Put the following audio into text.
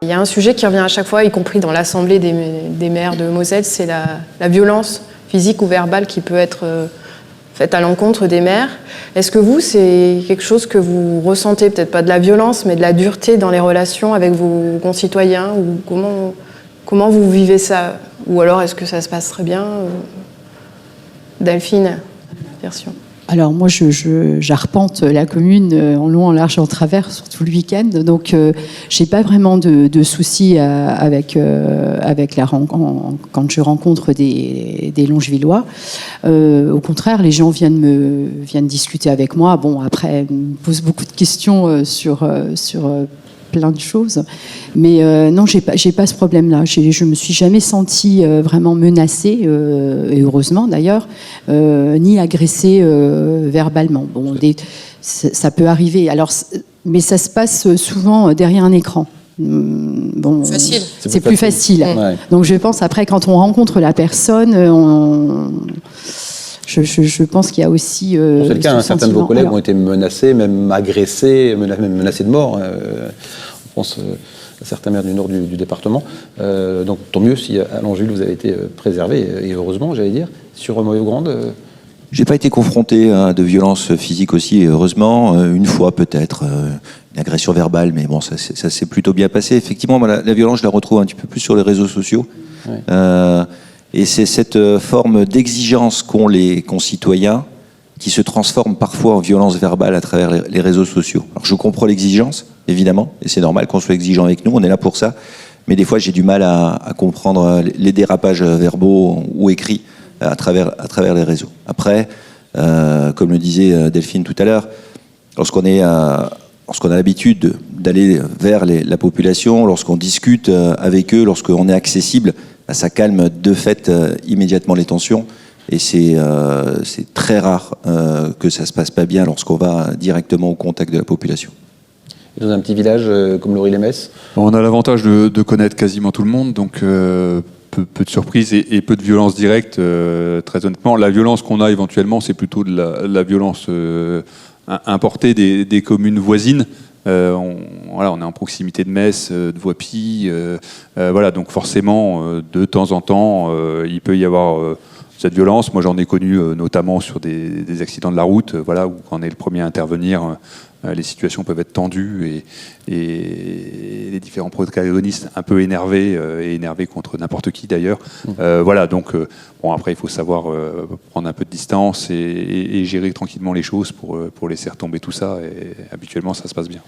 Il y a un sujet qui revient à chaque fois, y compris dans l'Assemblée des maires de Moselle, c'est la violence physique ou verbale qui peut être faite à l'encontre des maires. Est-ce que vous, c'est quelque chose que vous ressentez, peut-être pas de la violence, mais de la dureté dans les relations avec vos concitoyens, ou comment vous vivez ça? Ou alors est-ce que ça se passe très bien? Delphine, version. Alors moi, j'arpente la commune en long, en large, en travers, surtout le week-end. Donc, j'ai pas vraiment de soucis avec quand je rencontre des Longevillois. Au contraire, les gens viennent discuter avec moi. Bon, après, ils me posent beaucoup de questions sur plein de choses, mais non, j'ai pas ce problème-là. Je me suis jamais sentie vraiment menacée, et heureusement d'ailleurs, ni agressée verbalement. Bon, ça peut arriver. Alors, mais ça se passe souvent derrière un écran. Bon, facile. C'est plus facile. Ouais. Donc je pense après, quand on rencontre la personne, je pense qu'il y a aussi. C'est le cas, certains de vos collègues ont été menacés, même agressés, même menacés de mort. On pense à certains maires du nord du département. Donc tant mieux si à Longeville vous avez été préservé, et heureusement, j'allais dire. Sur Moyau-Grande J'ai pas été confronté à de violences physiques aussi, heureusement. Une fois peut-être, une agression verbale, mais bon, ça s'est plutôt bien passé. Effectivement, moi, la violence, je la retrouve un petit peu plus sur les réseaux sociaux. Ouais. Et c'est cette forme d'exigence qu'ont les concitoyens qui se transforme parfois en violence verbale à travers les réseaux sociaux. Alors je comprends l'exigence, évidemment, et c'est normal qu'on soit exigeant avec nous, on est là pour ça, mais des fois j'ai du mal à comprendre les dérapages verbaux ou écrits à travers les réseaux. Après, comme le disait Delphine tout à l'heure, lorsqu'on a l'habitude d'aller vers la population, lorsqu'on discute avec eux, lorsqu'on est accessible, ça calme de fait immédiatement les tensions. Et c'est très rare que ça se passe pas bien lorsqu'on va directement au contact de la population. Et dans un petit village comme Lorry-les-Metz, on a l'avantage de connaître quasiment tout le monde, donc peu de surprises et peu de violence directe. Très honnêtement, la violence qu'on a éventuellement, c'est plutôt de la violence importée des communes voisines. On est en proximité de Metz, de Voipy, voilà, donc forcément, de temps en temps, il peut y avoir cette violence. Moi, j'en ai connu notamment sur des accidents de la route, voilà, où quand on est le premier à intervenir, les situations peuvent être tendues et les différents protagonistes un peu énervés contre n'importe qui d'ailleurs. Voilà, donc bon, après, il faut savoir prendre un peu de distance et gérer tranquillement les choses pour laisser retomber tout ça. Et habituellement, ça se passe bien.